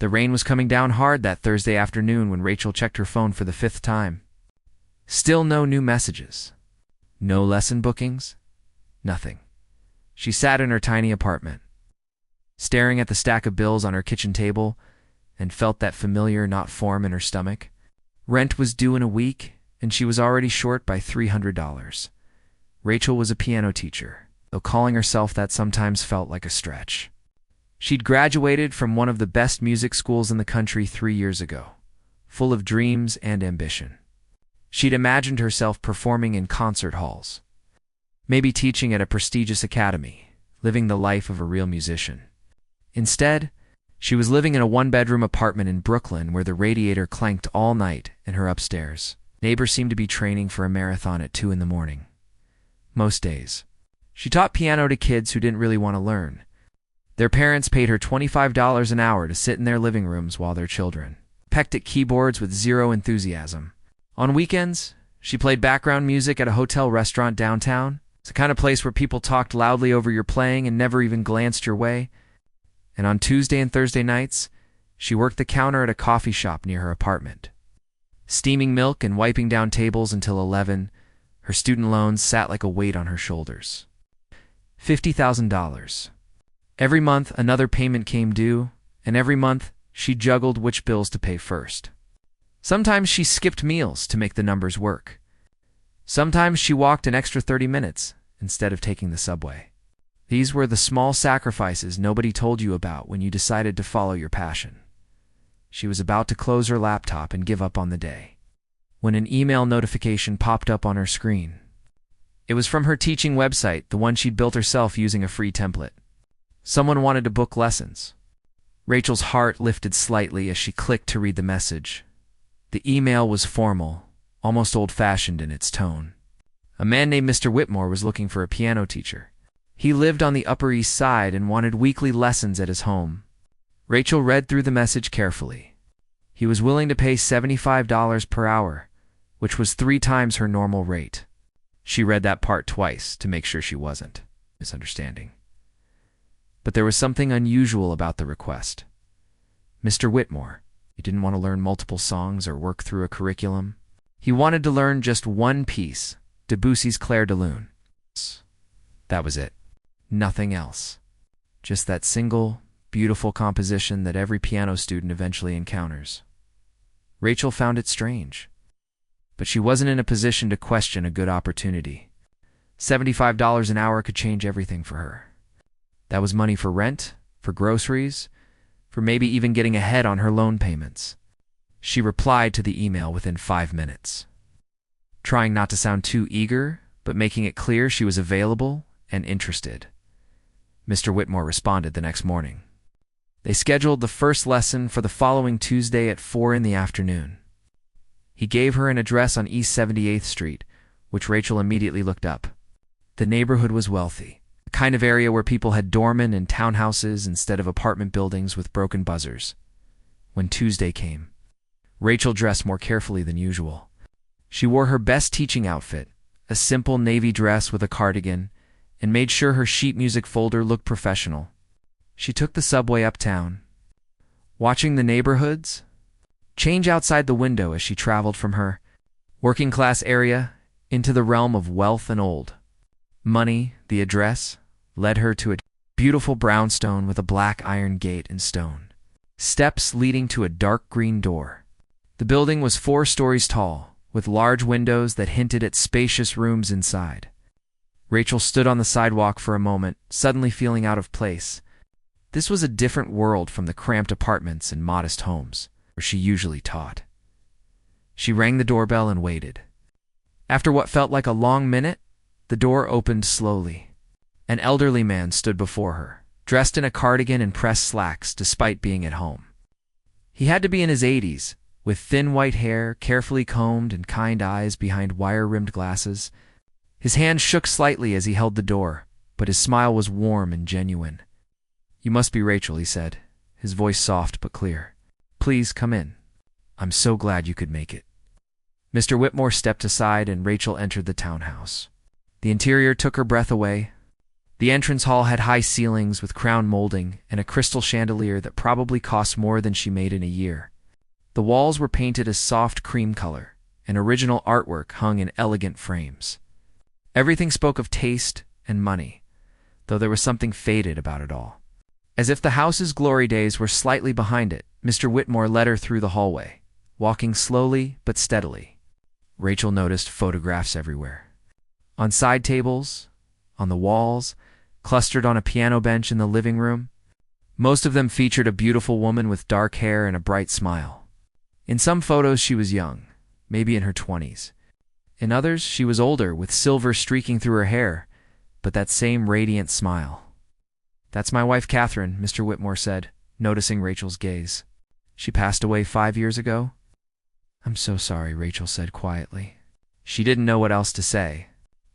The rain was coming down hard that Thursday afternoon when Rachel checked her phone for the 5th time. Still no new messages. No lesson bookings. Nothing. She sat in her tiny apartment, staring at the stack of bills on her kitchen table, and felt that familiar knot form in her stomach. Rent was due in a week, and she was already short by $300. Rachel was a piano teacher, though calling herself that sometimes felt like a stretch. She'd graduated from one of the best music schools in the country 3 years ago, full of dreams and ambition. She'd imagined herself performing in concert halls, maybe teaching at a prestigious academy, living the life of a real musician. Instead, she was living in a one-bedroom apartment in Brooklyn where the radiator clanked all night in her upstairs. Neighbors seemed to be training for a marathon at 2 in the morning. Most days. She taught piano to kids who didn't really want to learn. Their parents paid her $25 an hour to sit in their living rooms while their children pecked at keyboards with zero enthusiasm. On weekends, she played background music at a hotel restaurant downtown. It's the kind of place where people talked loudly over your playing and never even glanced your way. And on Tuesday and Thursday nights, she worked the counter at a coffee shop near her apartment. Steaming milk and wiping down tables until 11, her student loans sat like a weight on her shoulders. $50,000. Every month, another payment came due, and every month, she juggled which bills to pay first. Sometimes she skipped meals to make the numbers work. Sometimes she walked an extra 30 minutes instead of taking the subway. These were the small sacrifices nobody told you about when you decided to follow your passion. She was about to close her laptop and give up on the day, when an email notification popped up on her screen. It was from her teaching website, the one she'd built herself using a free template. Someone wanted to book lessons. Rachel's heart lifted slightly as she clicked to read the message. The email was formal, almost old-fashioned in its tone. A man named Mr. Whitmore was looking for a piano teacher. He lived on the Upper East Side and wanted weekly lessons at his home. Rachel read through the message carefully. He was willing to pay $75 per hour, which was 3 times her normal rate. She read that part twice to make sure she wasn't misunderstanding. But there was something unusual about the request. Mr. Whitmore, he didn't want to learn multiple songs or work through a curriculum. He wanted to learn just one piece, Debussy's Clair de Lune. That was it. Nothing else. Just that single, beautiful composition that every piano student eventually encounters. Rachel found it strange. But she wasn't in a position to question a good opportunity. $75 an hour could change everything for her. That was money for rent, for groceries, for maybe even getting ahead on her loan payments. She replied to the email within 5 minutes, trying not to sound too eager, but making it clear she was available and interested. Mr. Whitmore responded the next morning. They scheduled the first lesson for the following Tuesday at 4 in the afternoon. He gave her an address on East 78th Street, which Rachel immediately looked up. The neighborhood was wealthy, the kind of area where people had doormen and townhouses instead of apartment buildings with broken buzzers. When Tuesday came, Rachel dressed more carefully than usual. She wore her best teaching outfit, a simple navy dress with a cardigan, and made sure her sheet music folder looked professional. She took the subway uptown, watching the neighborhoods change outside the window as she traveled from her working-class area into the realm of wealth and old money. The address led her to a beautiful brownstone with a black iron gate and stone steps leading to a dark green door. The building was 4 stories tall, with large windows that hinted at spacious rooms inside. Rachel stood on the sidewalk for a moment, suddenly feeling out of place. This was a different world from the cramped apartments and modest homes where she usually taught. She rang the doorbell and waited. After what felt like a long minute, the door opened slowly. An elderly man stood before her, dressed in a cardigan and pressed slacks despite being at home. He had to be in his 80s, with thin white hair, carefully combed, and kind eyes behind wire-rimmed glasses. His hand shook slightly as he held the door, but his smile was warm and genuine. "You must be Rachel," he said, his voice soft but clear. "Please come in. I'm so glad you could make it." Mr. Whitmore stepped aside and Rachel entered the townhouse. The interior took her breath away. The entrance hall had high ceilings with crown molding and a crystal chandelier that probably cost more than she made in a year. The walls were painted a soft cream color, and original artwork hung in elegant frames. Everything spoke of taste and money, though there was something faded about it all. As if the house's glory days were slightly behind it, Mr. Whitmore led her through the hallway, walking slowly but steadily. Rachel noticed photographs everywhere. On side tables, on the walls, clustered on a piano bench in the living room. Most of them featured a beautiful woman with dark hair and a bright smile. In some photos she was young, maybe in her 20s. In others she was older, with silver streaking through her hair, but that same radiant smile. "That's my wife, Catherine," Mr. Whitmore said, noticing Rachel's gaze. "She passed away 5 years ago." "I'm so sorry," Rachel said quietly. She didn't know what else to say.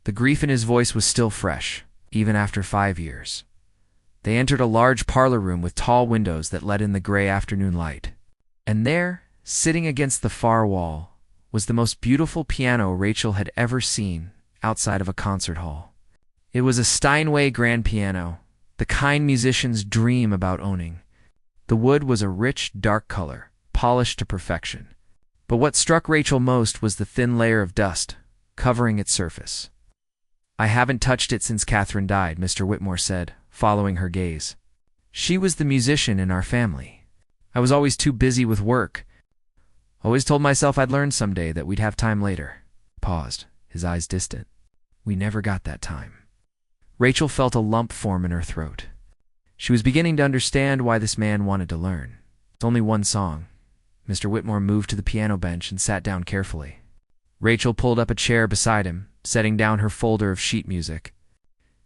The grief in his voice was still fresh, even after 5 years. They entered a large parlor room with tall windows that let in the gray afternoon light. And there, sitting against the far wall, was the most beautiful piano Rachel had ever seen outside of a concert hall. It was a Steinway grand piano, the kind musicians dream about owning. The wood was a rich, dark color, polished to perfection. But what struck Rachel most was the thin layer of dust covering its surface. "I haven't touched it since Catherine died," Mr. Whitmore said, following her gaze. "She was the musician in our family. I was always too busy with work. Always told myself I'd learn someday, that we'd have time later." Paused, his eyes distant. "We never got that time." Rachel felt a lump form in her throat. She was beginning to understand why this man wanted to learn. It's only one song. Mr. Whitmore moved to the piano bench and sat down carefully. Rachel pulled up a chair beside him, setting down her folder of sheet music.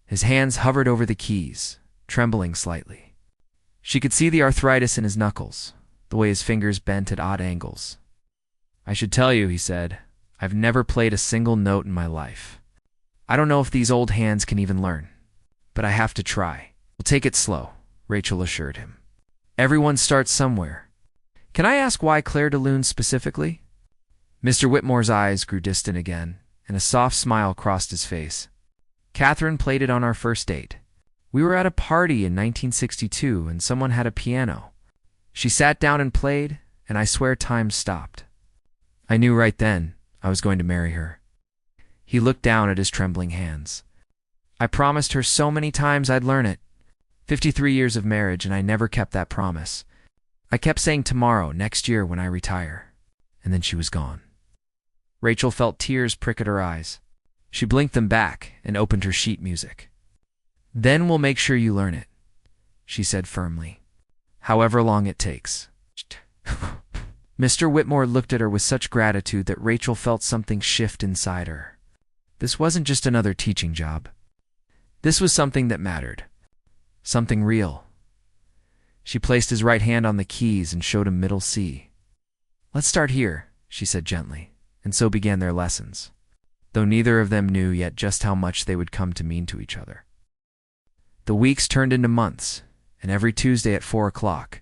His hands hovered over the keys, trembling slightly. She could see the arthritis in his knuckles, the way his fingers bent at odd angles. "I should tell you," he said, "I've never played a single note in my life. I don't know if these old hands can even learn, but I have to try." "We'll take it slow," Rachel assured him. "Everyone starts somewhere. Can I ask why Claire de Lune specifically?" Mr. Whitmore's eyes grew distant again, and a soft smile crossed his face. "Catherine played it on our first date. We were at a party in 1962, and someone had a piano. She sat down and played, and I swear time stopped. I knew right then I was going to marry her." He looked down at his trembling hands. "I promised her so many times I'd learn it. 53 years of marriage, and I never kept that promise. I kept saying tomorrow, next year, when I retire. And then she was gone." Rachel felt tears prick at her eyes. She blinked them back and opened her sheet music. "Then we'll make sure you learn it," she said firmly. "However long it takes." Mr. Whitmore looked at her with such gratitude that Rachel felt something shift inside her. This wasn't just another teaching job. This was something that mattered. Something real. She placed his right hand on the keys and showed him middle C. "Let's start here," she said gently, and so began their lessons, though neither of them knew yet just how much they would come to mean to each other. The weeks turned into months, and every Tuesday at 4 o'clock,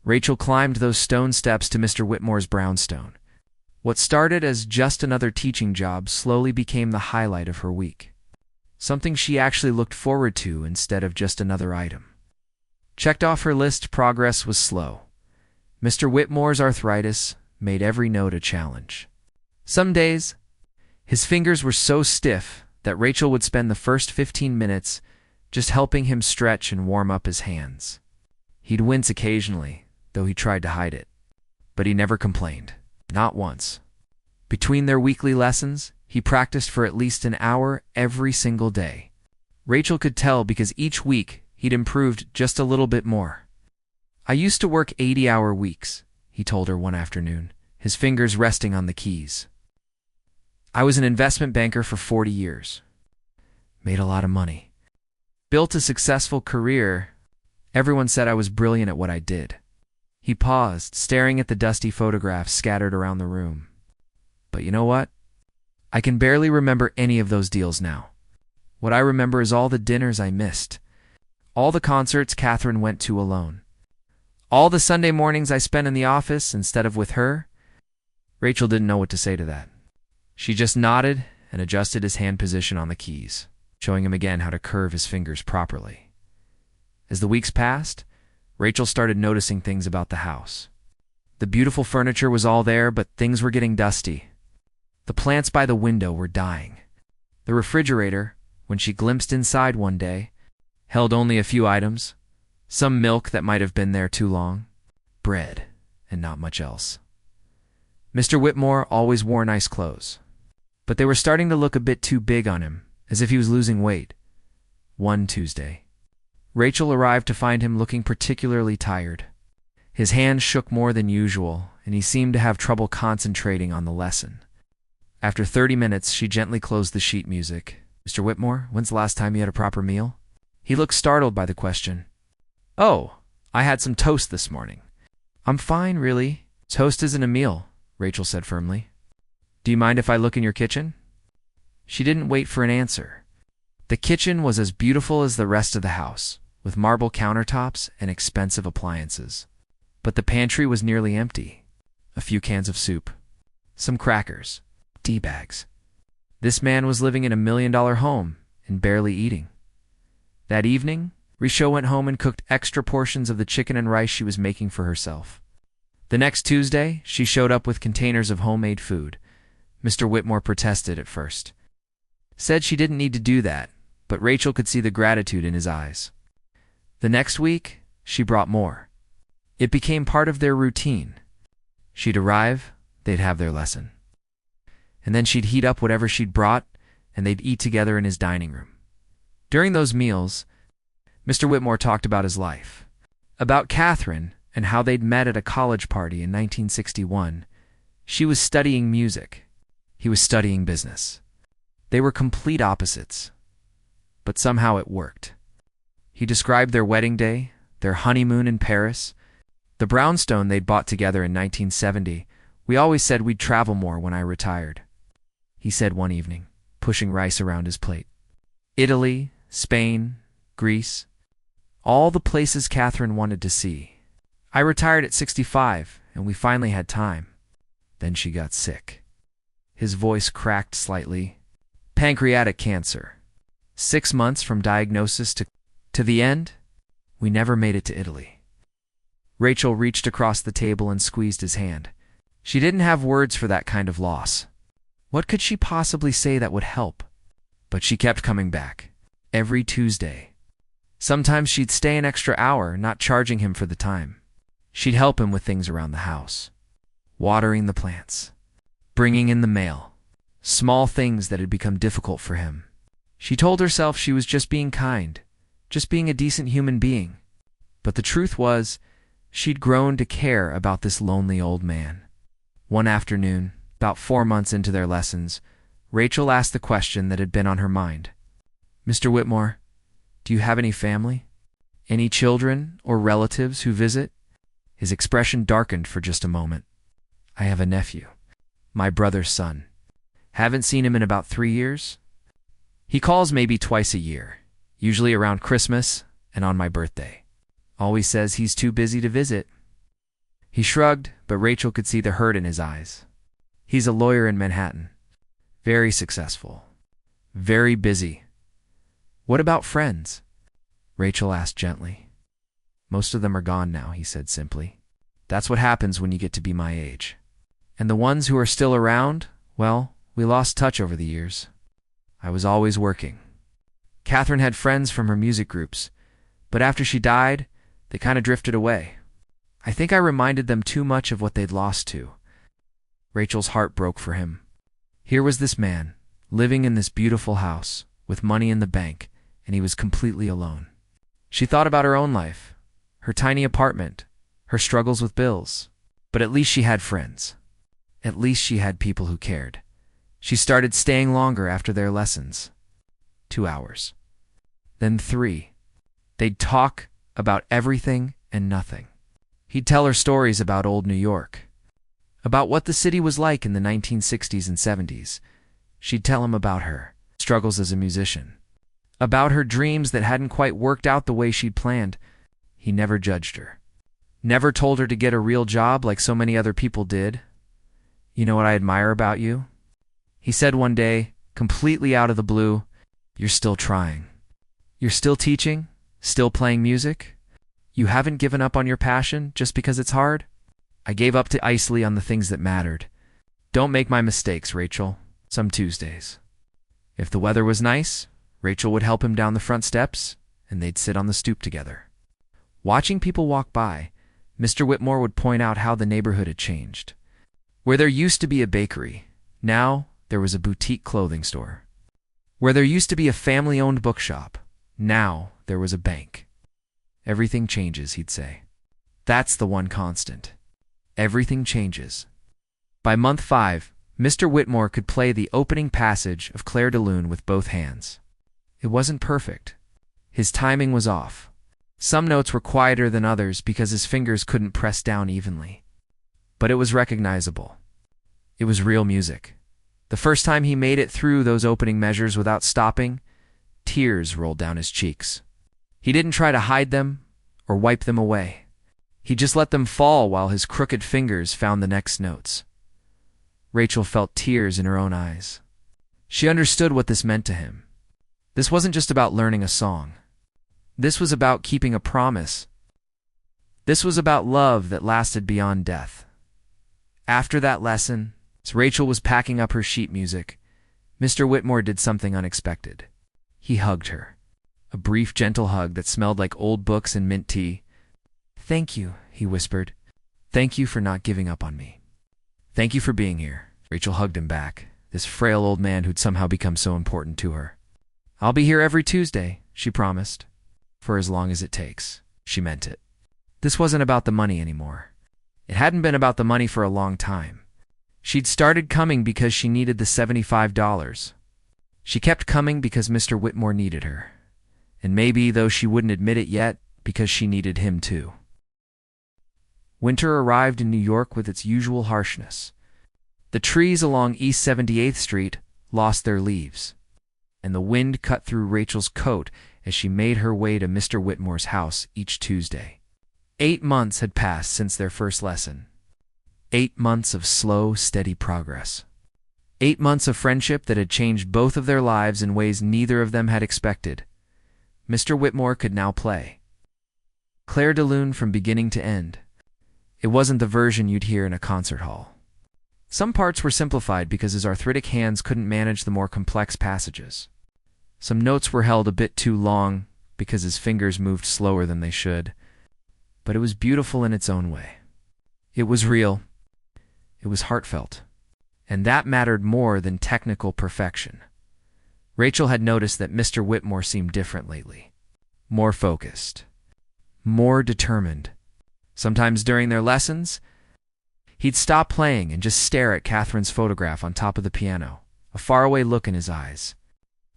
Rachel climbed those stone steps to Mr. Whitmore's brownstone. What started as just another teaching job slowly became the highlight of her week. Something she actually looked forward to instead of just another item. Checked off her list, progress was slow. Mr. Whitmore's arthritis made every note a challenge. Some days, his fingers were so stiff that Rachel would spend the first 15 minutes just helping him stretch and warm up his hands. He'd wince occasionally, though he tried to hide it. But he never complained, not once. Between their weekly lessons, he practiced for at least an hour every single day. Rachel could tell because each week he'd improved just a little bit more. "I used to work 80-hour weeks," he told her one afternoon, his fingers resting on the keys. "I was an investment banker for 40 years. Made a lot of money. Built a successful career. Everyone said I was brilliant at what I did." He paused, staring at the dusty photographs scattered around the room. "But you know what? I can barely remember any of those deals now. What I remember is all the dinners I missed. All the concerts Catherine went to alone. All the Sunday mornings I spent in the office instead of with her." Rachel didn't know what to say to that. She just nodded and adjusted his hand position on the keys. showing him again how to curve his fingers properly. As the weeks passed, Rachel started noticing things about the house. The beautiful furniture was all there, but things were getting dusty. The plants by the window were dying. The refrigerator, when she glimpsed inside one day, held only a few items, some milk that might have been there too long, bread, and not much else. Mr. Whitmore always wore nice clothes, but they were starting to look a bit too big on him, as if he was losing weight. One Tuesday, Rachel arrived to find him looking particularly tired. His hands shook more than usual, and he seemed to have trouble concentrating on the lesson. After 30 minutes, she gently closed the sheet music. "Mr. Whitmore, when's the last time you had a proper meal?" He looked startled by the question. "Oh, I had some toast this morning." "I'm fine, really." "Toast isn't a meal," Rachel said firmly. "Do you mind if I look in your kitchen?" She didn't wait for an answer. The kitchen was as beautiful as the rest of the house, with marble countertops and expensive appliances. But the pantry was nearly empty. A few cans of soup, some crackers, tea bags. This man was living in $1 million home and barely eating. That evening, Rachel went home and cooked extra portions of the chicken and rice she was making for herself. The next Tuesday, she showed up with containers of homemade food. Mr. Whitmore protested at first. Said she didn't need to do that, but Rachel could see the gratitude in his eyes. The next week, she brought more. It became part of their routine. She'd arrive, they'd have their lesson. And then she'd heat up whatever she'd brought, and they'd eat together in his dining room. During those meals, Mr. Whitmore talked about his life, about Catherine and how they'd met at a college party in 1961. She was studying music. He was studying business. They were complete opposites, but somehow it worked. He described their wedding day, their honeymoon in Paris, the brownstone they'd bought together in 1970. "We always said we'd travel more when I retired," he said one evening, pushing rice around his plate. Italy, Spain, Greece, all the places Catherine wanted to see. "I retired at 65, and we finally had time. Then she got sick." His voice cracked slightly. "Pancreatic cancer. 6 months from diagnosis to the end, we never made it to Italy." Rachel reached across the table and squeezed his hand. She didn't have words for that kind of loss. What could she possibly say that would help? But she kept coming back. Every Tuesday. Sometimes she'd stay an extra hour, not charging him for the time. She'd help him with things around the house. Watering the plants. Bringing in the mail. Small things that had become difficult for him. She told herself she was just being kind, just being a decent human being. But the truth was, she'd grown to care about this lonely old man. One afternoon, about 4 months into their lessons, Rachel asked the question that had been on her mind. "Mr. Whitmore, do you have any family? Any children or relatives who visit?" His expression darkened for just a moment. "I have a nephew. My brother's son. Haven't seen him in about 3 years. He calls maybe twice a year, usually around Christmas and on my birthday. Always says he's too busy to visit." He shrugged, but Rachel could see the hurt in his eyes. "He's a lawyer in Manhattan. Very successful. Very busy." "What about friends?" Rachel asked gently. "Most of them are gone now," he said simply. "That's what happens when you get to be my age. And the ones who are still around, well, we lost touch over the years. I was always working. Catherine had friends from her music groups, but after she died, they kind of drifted away. I think I reminded them too much of what they'd lost to." Rachel's heart broke for him. Here was this man, living in this beautiful house, with money in the bank, and he was completely alone. She thought about her own life, her tiny apartment, her struggles with bills. But at least she had friends. At least she had people who cared. She started staying longer after their lessons. 2 hours. Then 3. They'd talk about everything and nothing. He'd tell her stories about old New York, about what the city was like in the 1960s and 70s. She'd tell him about her struggles as a musician, about her dreams that hadn't quite worked out the way she'd planned. He never judged her. Never told her to get a real job like so many other people did. "You know what I admire about you?" he said one day, completely out of the blue. You're still trying. You're still teaching? Still playing music? You haven't given up on your passion just because it's hard? I gave up to Isley on the things that mattered. Don't make my mistakes, Rachel. Some Tuesdays. If the weather was nice, Rachel would help him down the front steps, and they'd sit on the stoop together. Watching people walk by, Mr. Whitmore would point out how the neighborhood had changed. Where there used to be a bakery, now there was a boutique clothing store. Where there used to be a family-owned bookshop, now there was a bank. Everything changes, he'd say. That's the one constant. Everything changes. By month 5, Mr. Whitmore could play the opening passage of Clair de Lune with both hands. It wasn't perfect. His timing was off. Some notes were quieter than others because his fingers couldn't press down evenly. But it was recognizable. It was real music. The first time he made it through those opening measures without stopping, tears rolled down his cheeks. He didn't try to hide them or wipe them away. He just let them fall while his crooked fingers found the next notes. Rachel felt tears in her own eyes. She understood what this meant to him. This wasn't just about learning a song. This was about keeping a promise. This was about love that lasted beyond death. After that lesson, as Rachel was packing up her sheet music, Mr. Whitmore did something unexpected. He hugged her. A brief, gentle hug that smelled like old books and mint tea. "Thank you," he whispered. "Thank you for not giving up on me. Thank you for being here." Rachel hugged him back, this frail old man who'd somehow become so important to her. "I'll be here every Tuesday," she promised. "For as long as it takes." She meant it. This wasn't about the money anymore. It hadn't been about the money for a long time. She'd started coming because she needed the $75. She kept coming because Mr. Whitmore needed her. And maybe, though she wouldn't admit it yet, because she needed him too. Winter arrived in New York with its usual harshness. The trees along East 78th Street lost their leaves, and the wind cut through Rachel's coat as she made her way to Mr. Whitmore's house each Tuesday. 8 months had passed since their first lesson. 8 months of slow, steady progress. 8 months of friendship that had changed both of their lives in ways neither of them had expected. Mr. Whitmore could now play Clair de Lune from beginning to end. It wasn't the version you'd hear in a concert hall. Some parts were simplified because his arthritic hands couldn't manage the more complex passages. Some notes were held a bit too long because his fingers moved slower than they should. But it was beautiful in its own way. It was real. It was heartfelt. And that mattered more than technical perfection. Rachel had noticed that Mr. Whitmore seemed different lately. More focused. More determined. Sometimes during their lessons, he'd stop playing and just stare at Catherine's photograph on top of the piano, a faraway look in his eyes.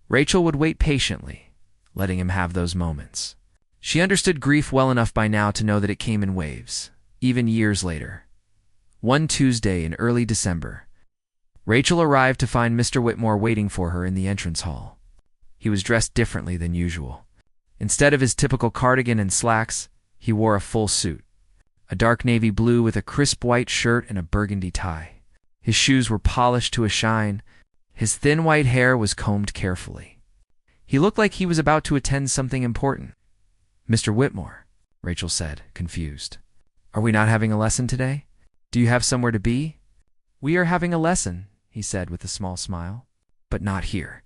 Rachel would wait patiently, letting him have those moments. She understood grief well enough by now to know that it came in waves, even years later. One Tuesday in early December, Rachel arrived to find Mr. Whitmore waiting for her in the entrance hall. He was dressed differently than usual. Instead of his typical cardigan and slacks, he wore a full suit. A dark navy blue with a crisp white shirt and a burgundy tie. His shoes were polished to a shine. His thin white hair was combed carefully. He looked like he was about to attend something important. "Mr. Whitmore," Rachel said, confused. "Are we not having a lesson today? Do you have somewhere to be?" "We are having a lesson," he said with a small smile. "But not here.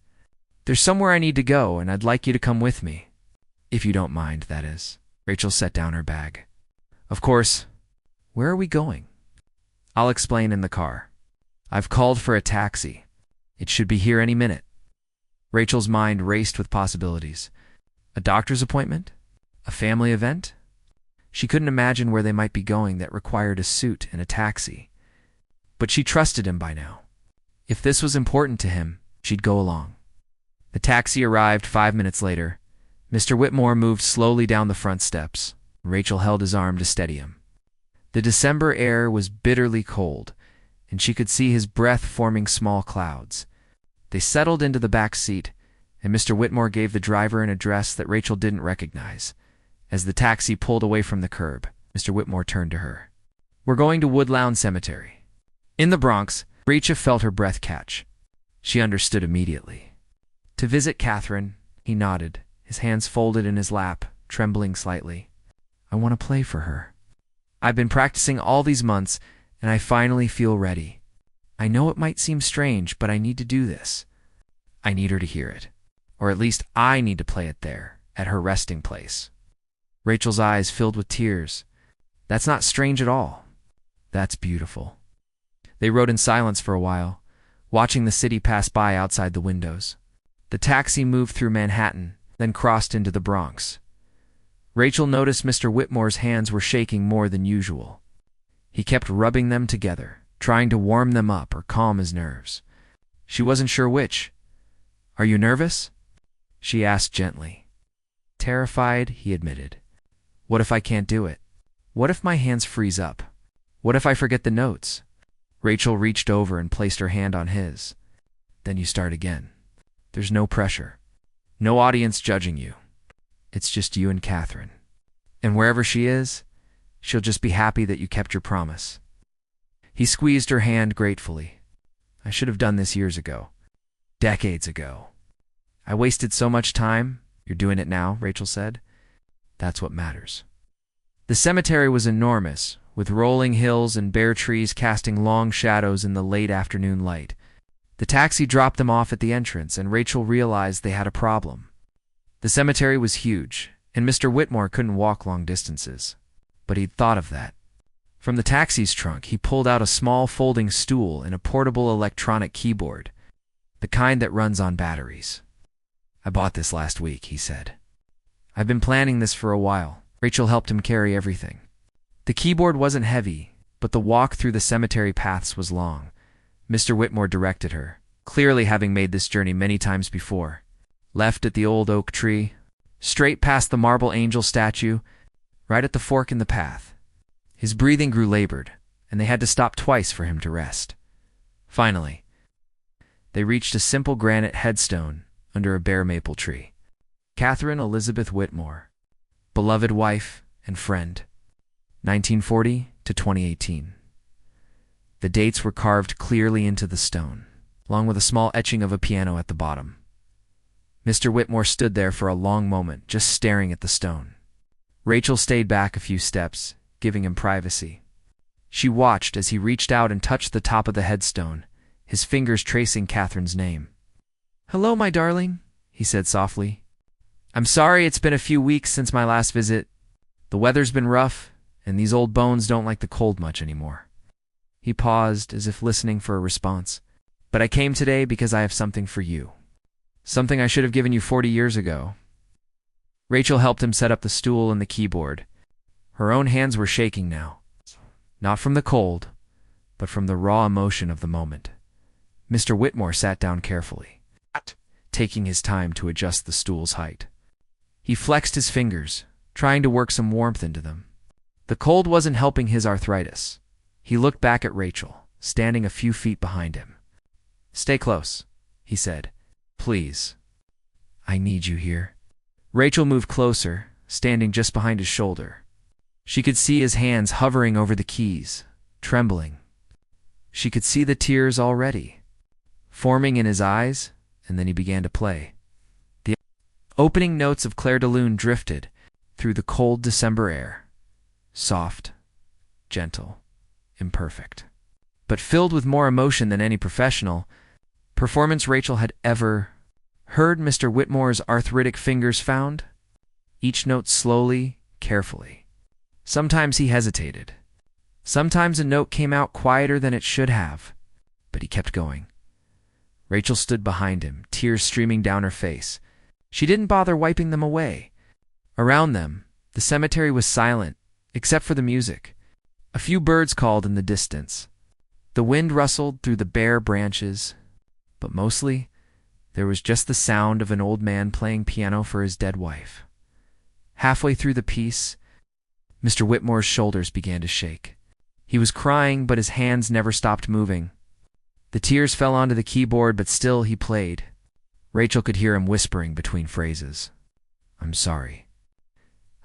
There's somewhere I need to go, and I'd like you to come with me. If you don't mind, that is." Rachel set down her bag. "Of course. Where are we going?" "I'll explain in the car. I've called for a taxi. It should be here any minute." Rachel's mind raced with possibilities. A doctor's appointment? A family event? She couldn't imagine where they might be going that required a suit and a taxi. But she trusted him by now. If this was important to him, she'd go along. The taxi arrived 5 minutes later. Mr. Whitmore moved slowly down the front steps. Rachel held his arm to steady him. The December air was bitterly cold, and she could see his breath forming small clouds. They settled into the back seat, and Mr. Whitmore gave the driver an address that Rachel didn't recognize. As the taxi pulled away from the curb, Mr. Whitmore turned to her. "We're going to Woodlawn Cemetery." In the Bronx, Rachel felt her breath catch. She understood immediately. To visit Catherine, he nodded, his hands folded in his lap, trembling slightly. I want to play for her. I've been practicing all these months, and I finally feel ready. I know it might seem strange, but I need to do this. I need her to hear it. Or at least I need to play it there, at her resting place. Rachel's eyes filled with tears. That's not strange at all. That's beautiful. They rode in silence for a while, watching the city pass by outside the windows. The taxi moved through Manhattan, then crossed into the Bronx. Rachel noticed Mr. Whitmore's hands were shaking more than usual. He kept rubbing them together, trying to warm them up or calm his nerves. She wasn't sure which. Are you nervous? She asked gently. Terrified, he admitted. What if I can't do it? What if my hands freeze up? What if I forget the notes? Rachel reached over and placed her hand on his. Then you start again. There's no pressure. No audience judging you. It's just you and Catherine. And wherever she is, she'll just be happy that you kept your promise. He squeezed her hand gratefully. I should have done this years ago. Decades ago. I wasted so much time. You're doing it now, Rachel said. That's what matters. The cemetery was enormous, with rolling hills and bare trees casting long shadows in the late afternoon light. The taxi dropped them off at the entrance, and Rachel realized they had a problem. The cemetery was huge, and Mr. Whitmore couldn't walk long distances. But he'd thought of that. From the taxi's trunk, he pulled out a small folding stool and a portable electronic keyboard, the kind that runs on batteries. I bought this last week, he said. I've been planning this for a while. Rachel helped him carry everything. The keyboard wasn't heavy, but the walk through the cemetery paths was long. Mr. Whitmore directed her, clearly having made this journey many times before. Left at the old oak tree, straight past the marble angel statue, right at the fork in the path. His breathing grew labored, and they had to stop twice for him to rest. Finally, they reached a simple granite headstone under a bare maple tree. Catherine Elizabeth Whitmore, beloved wife and friend, 1940 to 2018. The dates were carved clearly into the stone, along with a small etching of a piano at the bottom. Mr. Whitmore stood there for a long moment, just staring at the stone. Rachel stayed back a few steps, giving him privacy. She watched as he reached out and touched the top of the headstone, his fingers tracing Catherine's name. Hello, my darling, he said softly. I'm sorry it's been a few weeks since my last visit. The weather's been rough, and these old bones don't like the cold much anymore. He paused, as if listening for a response. But I came today because I have something for you. Something I should have given you 40 years ago. Rachel helped him set up the stool and the keyboard. Her own hands were shaking now. Not from the cold, but from the raw emotion of the moment. Mr. Whitmore sat down carefully, taking his time to adjust the stool's height. He flexed his fingers, trying to work some warmth into them. The cold wasn't helping his arthritis. He looked back at Rachel, standing a few feet behind him. Stay close, he said. Please. I need you here. Rachel moved closer, standing just behind his shoulder. She could see his hands hovering over the keys, trembling. She could see the tears already, forming in his eyes, and then he began to play. The opening notes of Clair de Lune drifted through the cold December air, soft, gentle, imperfect, but filled with more emotion than any professional performance Rachel had ever heard. Mr. Whitmore's arthritic fingers found each note slowly, carefully. Sometimes he hesitated. Sometimes a note came out quieter than it should have, but he kept going. Rachel stood behind him, tears streaming down her face. She didn't bother wiping them away. Around them, the cemetery was silent, except for the music. A few birds called in the distance. The wind rustled through the bare branches, but mostly, there was just the sound of an old man playing piano for his dead wife. Halfway through the piece, Mr. Whitmore's shoulders began to shake. He was crying, but his hands never stopped moving. The tears fell onto the keyboard, but still he played. Rachel could hear him whispering between phrases. I'm sorry.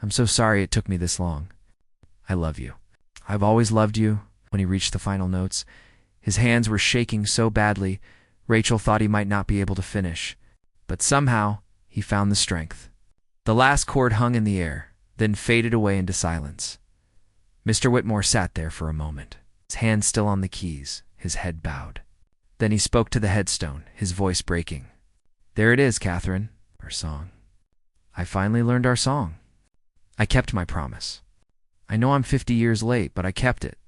I'm so sorry it took me this long. I love you. I've always loved you. When he reached the final notes, his hands were shaking so badly, Rachel thought he might not be able to finish, but somehow he found the strength. The last chord hung in the air, then faded away into silence. Mr. Whitmore sat there for a moment, his hand still on the keys, his head bowed. Then he spoke to the headstone, his voice breaking. "There it is, Catherine, our song. I finally learned our song. I kept my promise. I know I'm 50 years late, but I kept it."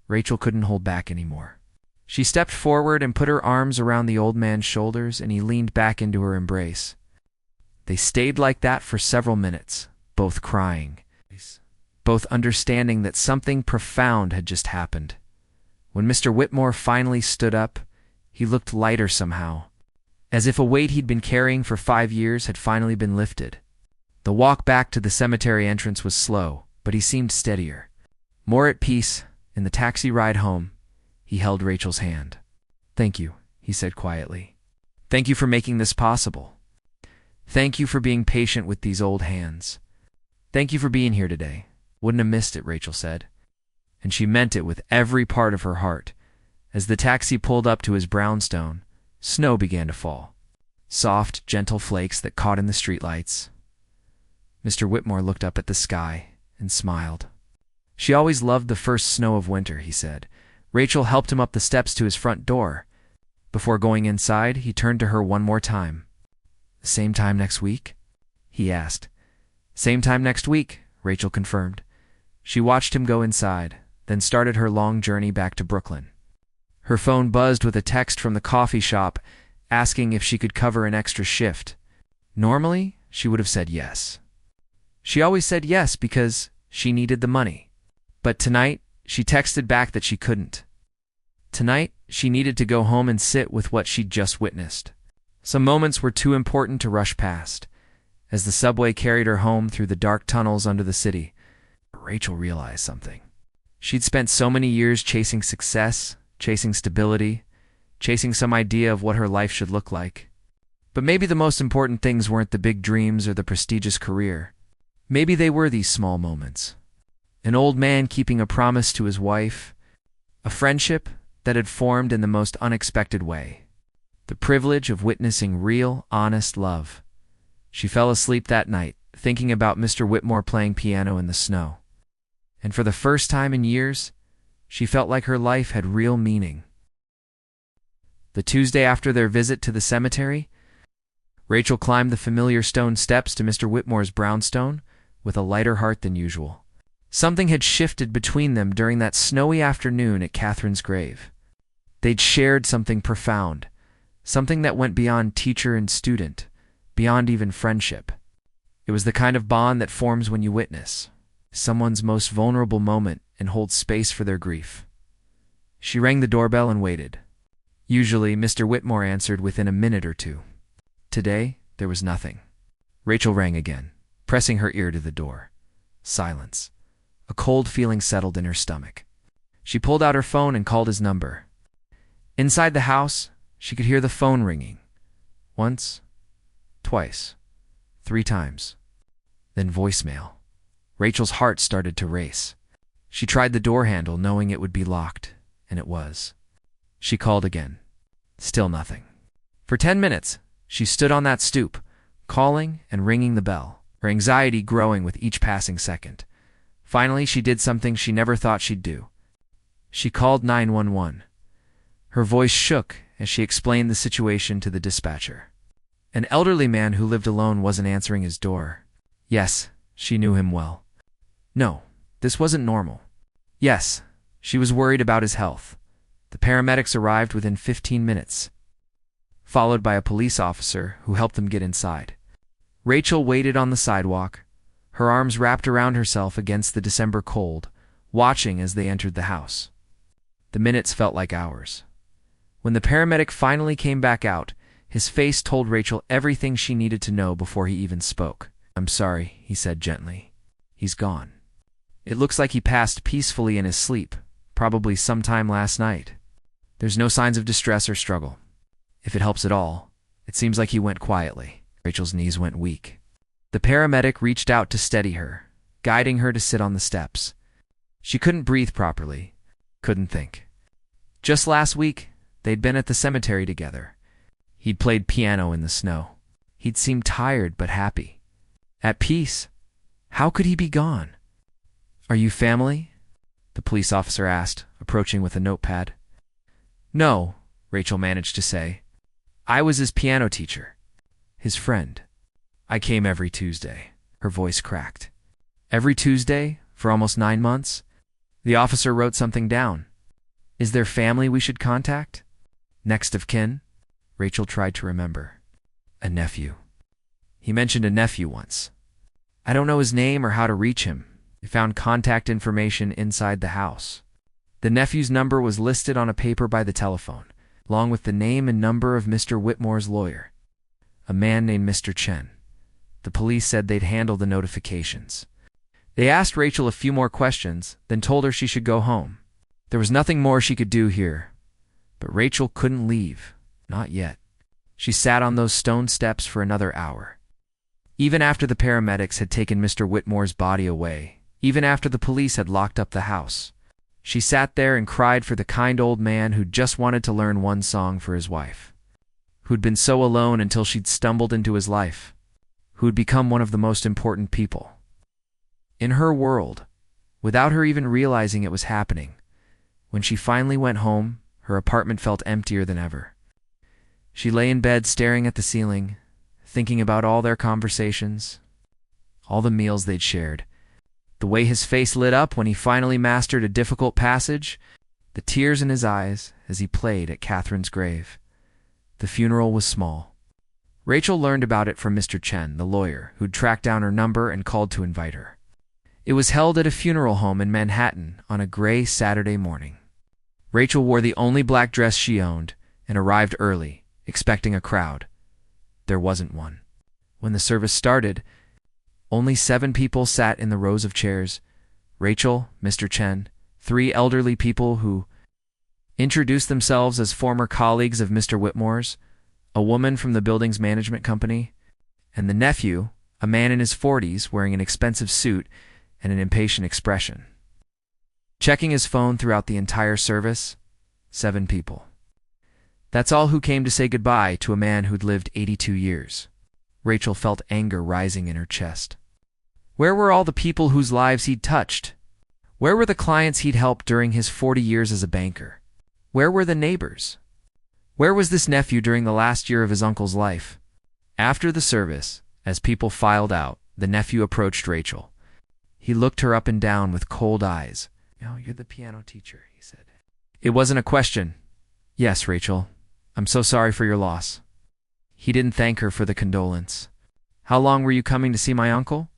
Rachel couldn't hold back anymore. She stepped forward and put her arms around the old man's shoulders, and he leaned back into her embrace. They stayed like that for several minutes, both crying, both understanding that something profound had just happened. When Mr. Whitmore finally stood up, he looked lighter somehow, as if a weight he'd been carrying for 5 years had finally been lifted. The walk back to the cemetery entrance was slow, but he seemed steadier. More at peace, in the taxi ride home, he held Rachel's hand. "Thank you," he said quietly. "Thank you for making this possible. Thank you for being patient with these old hands. Thank you for being here today. Wouldn't have missed it," Rachel said. And she meant it with every part of her heart. As the taxi pulled up to his brownstone, snow began to fall. Soft, gentle flakes that caught in the streetlights. Mr. Whitmore looked up at the sky and smiled. She always loved the first snow of winter, he said. Rachel helped him up the steps to his front door. Before going inside, he turned to her one more time. "The same time next week?" he asked. "Same time next week," Rachel confirmed. She watched him go inside, then started her long journey back to Brooklyn. Her phone buzzed with a text from the coffee shop asking if she could cover an extra shift. Normally, she would have said yes. She always said yes because she needed the money. But tonight, she texted back that she couldn't. Tonight, she needed to go home and sit with what she'd just witnessed. Some moments were too important to rush past. As the subway carried her home through the dark tunnels under the city, Rachel realized something. She'd spent so many years chasing success, chasing stability, chasing some idea of what her life should look like. But maybe the most important things weren't the big dreams or the prestigious career. Maybe they were these small moments. An old man keeping a promise to his wife, a friendship that had formed in the most unexpected way, the privilege of witnessing real, honest love. She fell asleep that night, thinking about Mr. Whitmore playing piano in the snow. And for the first time in years, she felt like her life had real meaning. The Tuesday after their visit to the cemetery, Rachel climbed the familiar stone steps to Mr. Whitmore's brownstone with a lighter heart than usual. Something had shifted between them during that snowy afternoon at Catherine's grave. They'd shared something profound, something that went beyond teacher and student, beyond even friendship. It was the kind of bond that forms when you witness someone's most vulnerable moment and hold space for their grief. She rang the doorbell and waited. Usually, Mr. Whitmore answered within a minute or two. Today, there was nothing. Rachel rang again, pressing her ear to the door. Silence. A cold feeling settled in her stomach. She pulled out her phone and called his number. Inside the house, she could hear the phone ringing. Once, twice, 3 times. Then voicemail. Rachel's heart started to race. She tried the door handle, knowing it would be locked, and it was. She called again. Still nothing. For 10 minutes, she stood on that stoop, calling and ringing the bell, her anxiety growing with each passing second. Finally, she did something she never thought she'd do. She called 911. Her voice shook as she explained the situation to the dispatcher. An elderly man who lived alone wasn't answering his door. Yes, she knew him well. No, this wasn't normal. Yes, she was worried about his health. The paramedics arrived within 15 minutes, followed by a police officer who helped them get inside. Rachel waited on the sidewalk, her arms wrapped around herself against the December cold, watching as they entered the house. The minutes felt like hours. When the paramedic finally came back out, his face told Rachel everything she needed to know before he even spoke. "I'm sorry," he said gently. "He's gone. It looks like he passed peacefully in his sleep, probably sometime last night. There's no signs of distress or struggle. If it helps at all, it seems like he went quietly." Rachel's knees went weak. The paramedic reached out to steady her, guiding her to sit on the steps. She couldn't breathe properly, couldn't think. Just last week, they'd been at the cemetery together. He'd played piano in the snow. He'd seemed tired but happy. At peace. How could he be gone? "Are you family?" the police officer asked, approaching with a notepad. "No," Rachel managed to say. "I was his piano teacher. His friend. I came every Tuesday." Her voice cracked. "Every Tuesday? For almost 9 months?" The officer wrote something down. "Is there family we should contact? Next of kin?" Rachel tried to remember. A nephew. He mentioned a nephew once. "I don't know his name or how to reach him." They found contact information inside the house. The nephew's number was listed on a paper by the telephone, along with the name and number of Mr. Whitmore's lawyer, a man named Mr. Chen. The police said they'd handle the notifications. They asked Rachel a few more questions, then told her she should go home. There was nothing more she could do here. But Rachel couldn't leave. Not yet. She sat on those stone steps for another hour. Even after the paramedics had taken Mr. Whitmore's body away, even after the police had locked up the house, she sat there and cried for the kind old man who'd just wanted to learn one song for his wife, who'd been so alone until she'd stumbled into his life, who'd become one of the most important people in her world, without her even realizing it was happening. When she finally went home, her apartment felt emptier than ever. She lay in bed staring at the ceiling, thinking about all their conversations, all the meals they'd shared, the way his face lit up when he finally mastered a difficult passage, the tears in his eyes as he played at Catherine's grave. The funeral was small. Rachel learned about it from Mr. Chen, the lawyer, who'd tracked down her number and called to invite her. It was held at a funeral home in Manhattan on a gray Saturday morning. Rachel wore the only black dress she owned and arrived early, expecting a crowd. There wasn't one. When the service started, only 7 people sat in the rows of chairs. Rachel, Mr. Chen, 3 elderly people who introduced themselves as former colleagues of Mr. Whitmore's, a woman from the building's management company, and the nephew, a man in his 40s wearing an expensive suit and an impatient expression. Checking his phone throughout the entire service, 7 people. That's all who came to say goodbye to a man who'd lived 82 years. Rachel felt anger rising in her chest. Where were all the people whose lives he'd touched? Where were the clients he'd helped during his 40 years as a banker? Where were the neighbors? Where was this nephew during the last year of his uncle's life? After the service, as people filed out, the nephew approached Rachel. He looked her up and down with cold eyes. "Oh, you're the piano teacher," he said. It wasn't a question. "Yes, Rachel. I'm so sorry for your loss." He didn't thank her for the condolence. "How long were you coming to see my uncle?"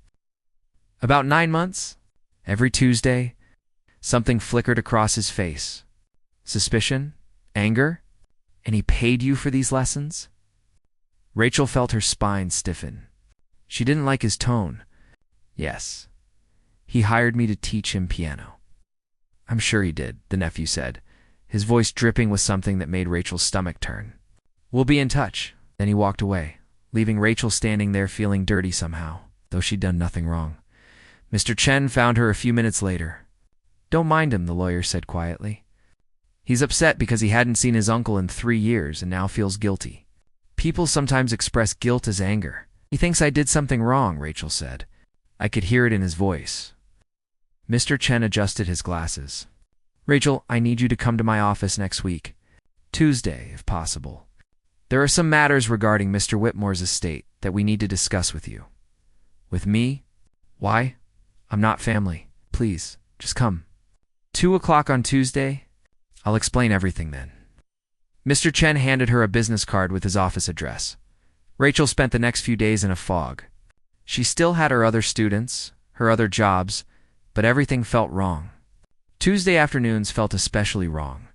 "About 9 months. Every Tuesday." Something flickered across his face. Suspicion? Anger? "And he paid you for these lessons?" Rachel felt her spine stiffen. She didn't like his tone. "Yes. He hired me to teach him piano." "I'm sure he did," the nephew said, his voice dripping with something that made Rachel's stomach turn. "We'll be in touch." Then he walked away, leaving Rachel standing there feeling dirty somehow, though she'd done nothing wrong. Mr. Chen found her a few minutes later. "Don't mind him," the lawyer said quietly. "He's upset because he hadn't seen his uncle in 3 years and now feels guilty. People sometimes express guilt as anger." "He thinks I did something wrong," Rachel said. I could hear it in his voice. Mr. Chen adjusted his glasses. "Rachel, I need you to come to my office next week. Tuesday, if possible. There are some matters regarding Mr. Whitmore's estate that we need to discuss with you." "With me? Why? I'm not family. Please, just come." 2 o'clock on Tuesday? I'll explain everything then." Mr. Chen handed her a business card with his office address. Rachel spent the next few days in a fog. She still had her other students, her other jobs, but everything felt wrong. Tuesday afternoons felt especially wrong.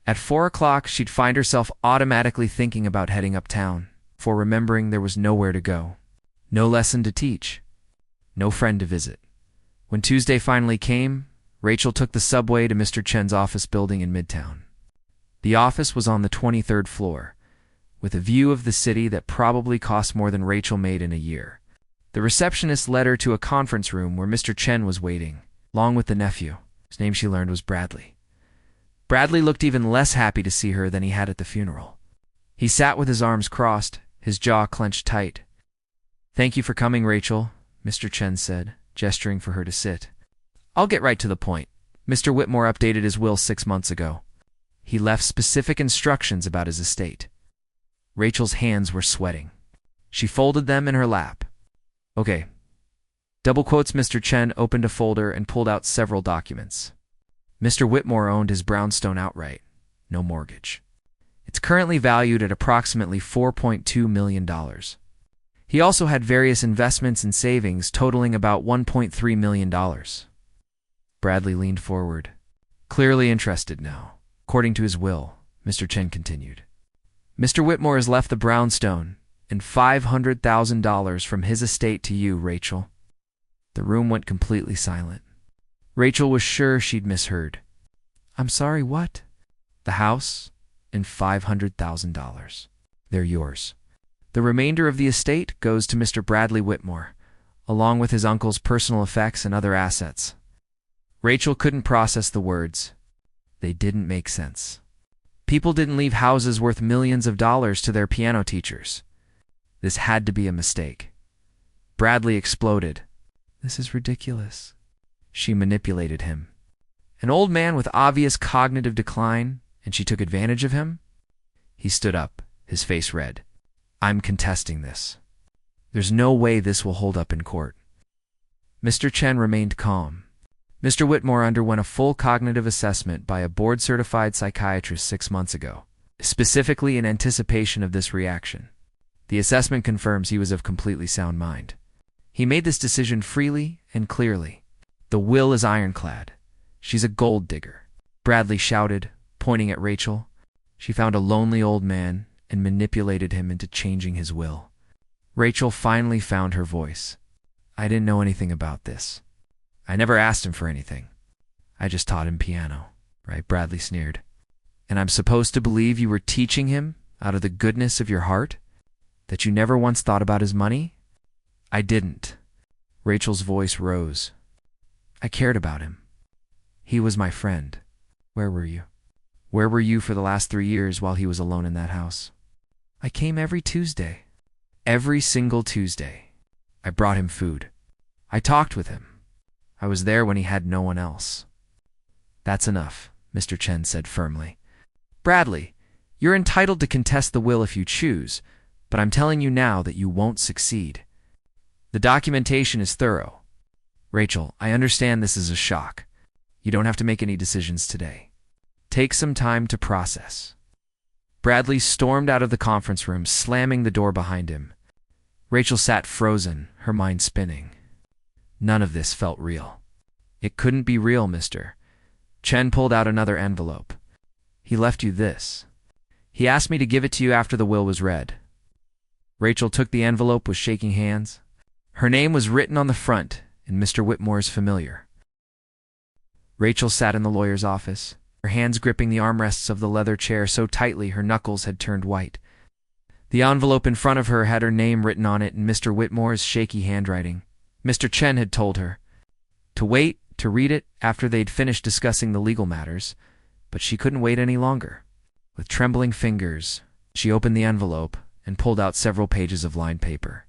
At 4 o'clock, she'd find herself automatically thinking about heading uptown, for remembering there was nowhere to go. No lesson to teach. No friend to visit. When Tuesday finally came, Rachel took the subway to Mr. Chen's office building in Midtown. The office was on the 23rd floor, with a view of the city that probably cost more than Rachel made in a year. The receptionist led her to a conference room where Mr. Chen was waiting, along with the nephew. His name she learned was Bradley. Bradley looked even less happy to see her than he had at the funeral. He sat with his arms crossed, his jaw clenched tight, Thank you for coming, Rachel, Mr. Chen said, gesturing for her to sit. I'll get right to the point. Mr. Whitmore updated his will 6 months ago. He left specific instructions about his estate. Rachel's hands were sweating. She folded them in her lap. Okay. Double quotes. Mr. Chen opened a folder and pulled out several documents. Mr. Whitmore owned his brownstone outright. No mortgage. It's currently valued at approximately $4.2 million. He also had various investments and savings totaling about $1.3 million. Bradley leaned forward, clearly interested now. According to his will, Mr. Chen continued, Mr. Whitmore has left the brownstone and $500,000 from his estate to you, Rachel. The room went completely silent. Rachel was sure she'd misheard. I'm sorry, what? The house and $500,000. They're yours. The remainder of the estate goes to Mr. Bradley Whitmore, along with his uncle's personal effects and other assets. Rachel couldn't process the words. They didn't make sense. People didn't leave houses worth millions of dollars to their piano teachers. This had to be a mistake. Bradley exploded. This is ridiculous. She manipulated him. An old man with obvious cognitive decline, and she took advantage of him? He stood up, his face red. I'm contesting this. There's no way this will hold up in court. Mr. Chen remained calm. Mr. Whitmore underwent a full cognitive assessment by a board-certified psychiatrist 6 months ago, specifically in anticipation of this reaction. The assessment confirms he was of completely sound mind. He made this decision freely and clearly. The will is ironclad. She's a gold digger. Bradley shouted, pointing at Rachel. She found a lonely old man and manipulated him into changing his will. Rachel finally found her voice. I didn't know anything about this. I never asked him for anything. I just taught him piano, right? Bradley sneered. And I'm supposed to believe you were teaching him out of the goodness of your heart? That you never once thought about his money? I didn't. Rachel's voice rose. I cared about him. He was my friend. Where were you? Where were you for the last 3 years while he was alone in that house? I came every Tuesday. Every single Tuesday. I brought him food. I talked with him. I was there when he had no one else. That's enough, Mr. Chen said firmly. Bradley, you're entitled to contest the will if you choose, but I'm telling you now that you won't succeed. The documentation is thorough. Rachel, I understand this is a shock. You don't have to make any decisions today. Take some time to process. Bradley stormed out of the conference room, slamming the door behind him. Rachel sat frozen, her mind spinning. None of this felt real. It couldn't be real, mister. Chen pulled out another envelope. He left you this. He asked me to give it to you after the will was read. Rachel took the envelope with shaking hands. Her name was written on the front in Mr. Whitmore's familiar. Rachel sat in the lawyer's office, her hands gripping the armrests of the leather chair so tightly her knuckles had turned white. The envelope in front of her had her name written on it in Mr. Whitmore's shaky handwriting. Mr. Chen had told her to wait to read it after they'd finished discussing the legal matters, but she couldn't wait any longer. With trembling fingers, she opened the envelope and pulled out several pages of lined paper.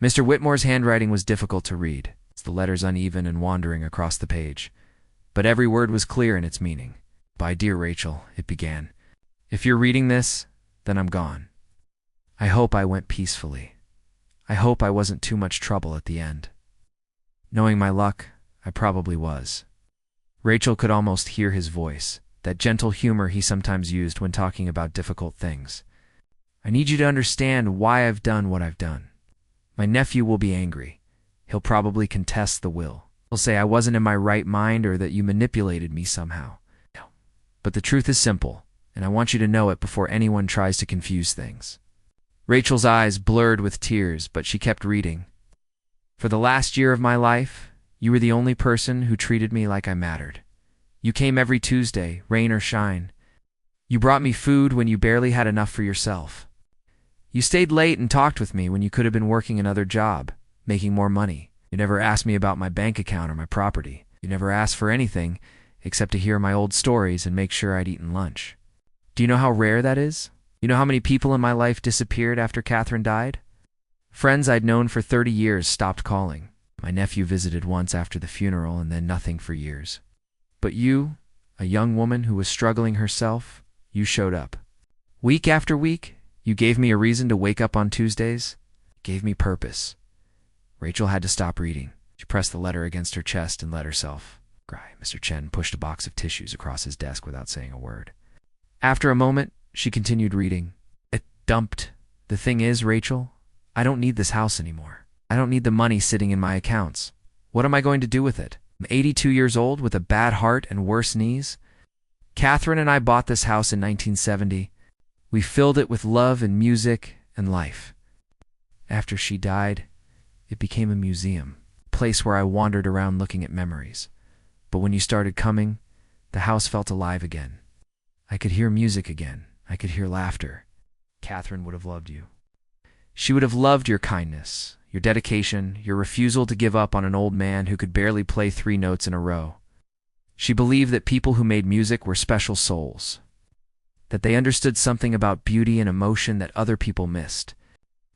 Mr. Whitmore's handwriting was difficult to read, the letters uneven and wandering across the page, but every word was clear in its meaning. By dear Rachel, it began. If you're reading this, then I'm gone. I hope I went peacefully. I hope I wasn't too much trouble at the end. Knowing my luck, I probably was. Rachel could almost hear his voice, that gentle humor he sometimes used when talking about difficult things. I need you to understand why I've done what I've done. My nephew will be angry. He'll probably contest the will. He'll say I wasn't in my right mind or that you manipulated me somehow. But the truth is simple, and I want you to know it before anyone tries to confuse things. Rachel's eyes blurred with tears, but she kept reading. For the last year of my life, you were the only person who treated me like I mattered. You came every Tuesday, rain or shine. You brought me food when you barely had enough for yourself. You stayed late and talked with me when you could have been working another job, making more money. You never asked me about my bank account or my property. You never asked for anything except to hear my old stories and make sure I'd eaten lunch. Do you know how rare that is? You know how many people in my life disappeared after Catherine died? Friends I'd known for 30 years stopped calling. My nephew visited once after the funeral and then nothing for years. But you, a young woman who was struggling herself, you showed up. Week after week, you gave me a reason to wake up on Tuesdays. Gave me purpose. Rachel had to stop reading. She pressed the letter against her chest and let herself cry. Mr. Chen pushed a box of tissues across his desk without saying a word. After a moment, she continued reading. It dumped. The thing is, Rachel, I don't need this house anymore. I don't need the money sitting in my accounts. What am I going to do with it? I'm 82 years old with a bad heart and worse knees. Catherine and I bought this house in 1970. We filled it with love and music and life. After she died, it became a museum, a place where I wandered around looking at memories. But when you started coming, the house felt alive again. I could hear music again. I could hear laughter. Catherine would have loved you. She would have loved your kindness, your dedication, your refusal to give up on an old man who could barely play 3 notes in a row. She believed that people who made music were special souls, that they understood something about beauty and emotion that other people missed.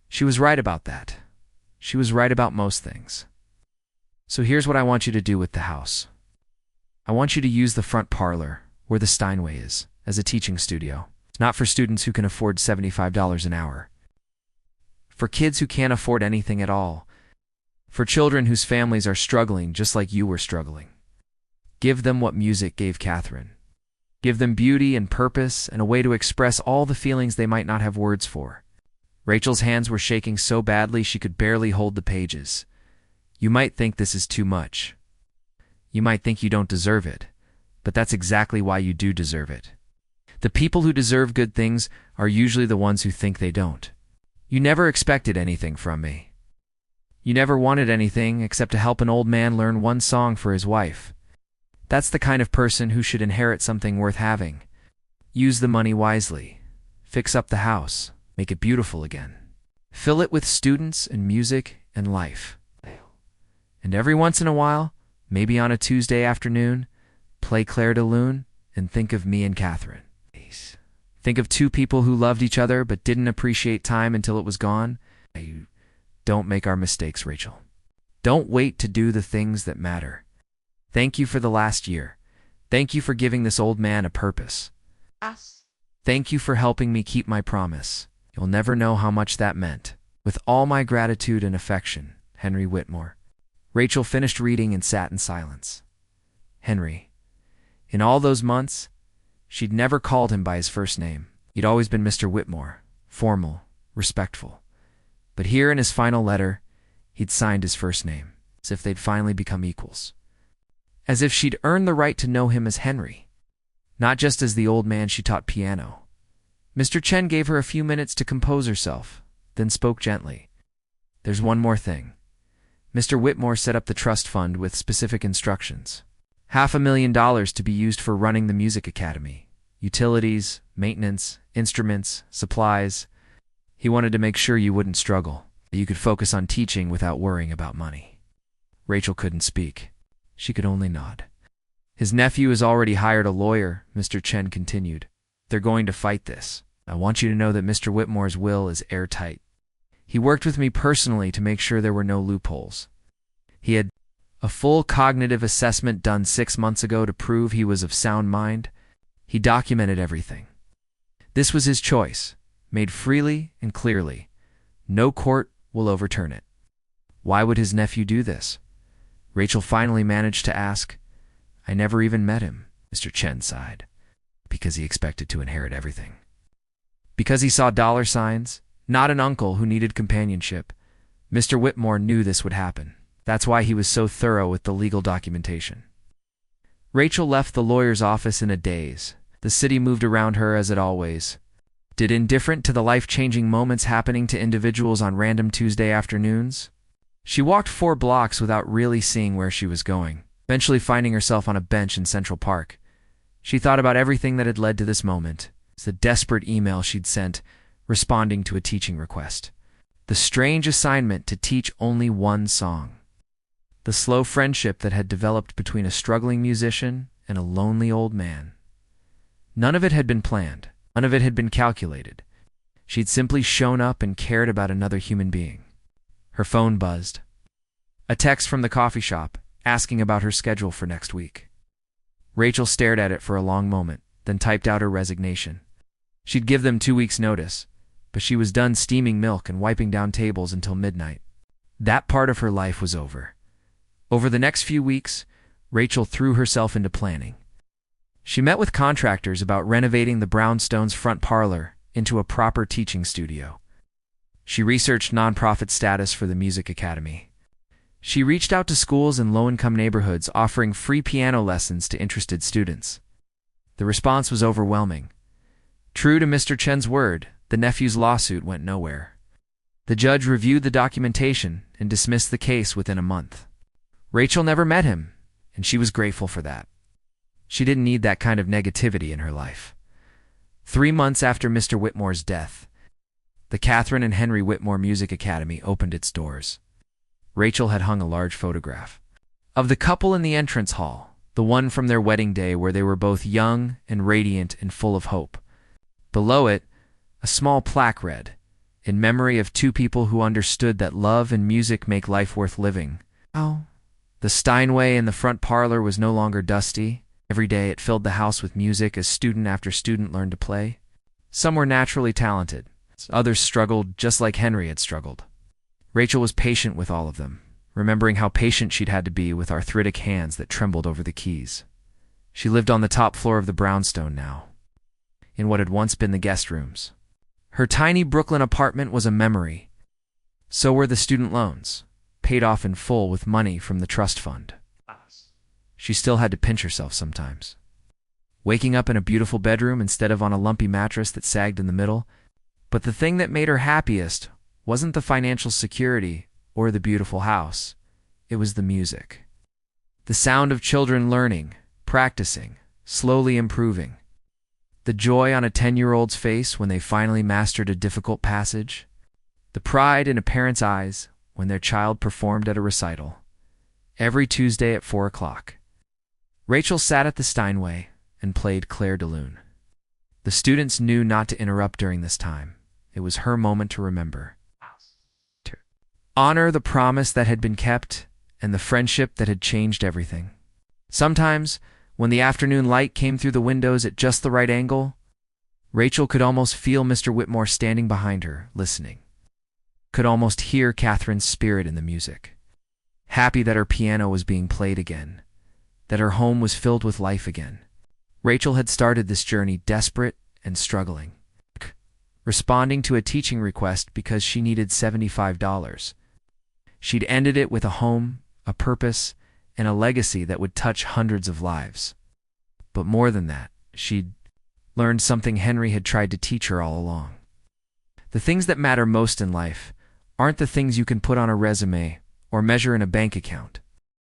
She was right about that. She was right about most things. So here's what I want you to do with the house. I want you to use the front parlor, where the Steinway is, as a teaching studio. It's not for students who can afford $75 an hour. For kids who can't afford anything at all. For children whose families are struggling just like you were struggling. Give them what music gave Catherine. Give them beauty and purpose and a way to express all the feelings they might not have words for. Rachel's hands were shaking so badly she could barely hold the pages. You might think this is too much. You might think you don't deserve it, but that's exactly why you do deserve it. The people who deserve good things are usually the ones who think they don't. You never expected anything from me. You never wanted anything except to help an old man learn one song for his wife. That's the kind of person who should inherit something worth having. Use the money wisely. Fix up the house. Make it beautiful again. Fill it with students and music and life. And every once in a while, maybe on a Tuesday afternoon, play Claire de Lune and think of me and Catherine. Think of 2 people who loved each other but didn't appreciate time until it was gone. Don't make our mistakes, Rachel. Don't wait to do the things that matter. Thank you for the last year. Thank you for giving this old man a purpose. Thank you for helping me keep my promise. You'll never know how much that meant. With all my gratitude and affection, Henry Whitmore. Rachel finished reading and sat in silence. Henry. In all those months, she'd never called him by his first name. He'd always been Mr. Whitmore, formal, respectful. But here in his final letter, he'd signed his first name, as if they'd finally become equals. As if she'd earned the right to know him as Henry, not just as the old man she taught piano. Mr. Chen gave her a few minutes to compose herself, then spoke gently. There's one more thing. Mr. Whitmore set up the trust fund with specific instructions. $500,000 to be used for running the music academy. Utilities, maintenance, instruments, supplies. He wanted to make sure you wouldn't struggle, that you could focus on teaching without worrying about money. Rachel couldn't speak. She could only nod. His nephew has already hired a lawyer, Mr. Chen continued. They're going to fight this. I want you to know that Mr. Whitmore's will is airtight. He worked with me personally to make sure there were no loopholes. He had a full cognitive assessment done 6 months ago to prove he was of sound mind. He documented everything. This was his choice, made freely and clearly. No court will overturn it. Why would his nephew do this? Rachel finally managed to ask. I never even met him, Mr. Chen sighed. Because he expected to inherit everything. Because he saw dollar signs, not an uncle who needed companionship. Mr. Whitmore knew this would happen. That's why he was so thorough with the legal documentation. Rachel left the lawyer's office in a daze. The city moved around her as it always did, indifferent to the life-changing moments happening to individuals on random Tuesday afternoons. She walked 4 blocks without really seeing where she was going, eventually finding herself on a bench in Central Park. She thought about everything that had led to this moment. The desperate email she'd sent, responding to a teaching request. The strange assignment to teach only one song. The slow friendship that had developed between a struggling musician and a lonely old man. None of it had been planned. None of it had been calculated. She'd simply shown up and cared about another human being. Her phone buzzed. A text from the coffee shop, asking about her schedule for next week. Rachel stared at it for a long moment, then typed out her resignation. She'd give them 2 weeks' notice, but she was done steaming milk and wiping down tables until midnight. That part of her life was over. Over the next few weeks, Rachel threw herself into planning. She met with contractors about renovating the brownstone's front parlor into a proper teaching studio. She researched nonprofit status for the music academy. She reached out to schools in low-income neighborhoods offering free piano lessons to interested students. The response was overwhelming. True to Mr. Chen's word, the nephew's lawsuit went nowhere. The judge reviewed the documentation and dismissed the case within a month. Rachel never met him, and she was grateful for that. She didn't need that kind of negativity in her life. 3 months after Mr. Whitmore's death, the Catherine and Henry Whitmore Music Academy opened its doors. Rachel had hung a large photograph of the couple in the entrance hall, the one from their wedding day where they were both young and radiant and full of hope. Below it, a small plaque read, "In memory of 2 people who understood that love and music make life worth living." Oh. The Steinway in the front parlor was no longer dusty. Every day it filled the house with music as student after student learned to play. Some were naturally talented. Others struggled just like Henry had struggled. Rachel was patient with all of them, remembering how patient she'd had to be with arthritic hands that trembled over the keys. She lived on the top floor of the brownstone now, in what had once been the guest rooms. Her tiny Brooklyn apartment was a memory. So were the student loans, paid off in full with money from the trust fund. She still had to pinch herself sometimes. Waking up in a beautiful bedroom instead of on a lumpy mattress that sagged in the middle. But the thing that made her happiest wasn't the financial security or the beautiful house. It was the music. The sound of children learning, practicing, slowly improving. The joy on a 10-year-old's face when they finally mastered a difficult passage. The pride in a parent's eyes when their child performed at a recital. Every Tuesday at 4 o'clock. Rachel sat at the Steinway and played Claire de Lune. The students knew not to interrupt during this time. It was her moment to remember. To honor the promise that had been kept and the friendship that had changed everything. Sometimes, when the afternoon light came through the windows at just the right angle, Rachel could almost feel Mr. Whitmore standing behind her, listening. Could almost hear Catherine's spirit in the music. Happy that her piano was being played again, that her home was filled with life again. Rachel had started this journey desperate and struggling, responding to a teaching request because she needed $75. She'd ended it with a home, a purpose, and a legacy that would touch hundreds of lives. But more than that, she'd learned something Henry had tried to teach her all along. The things that matter most in life aren't the things you can put on a resume or measure in a bank account.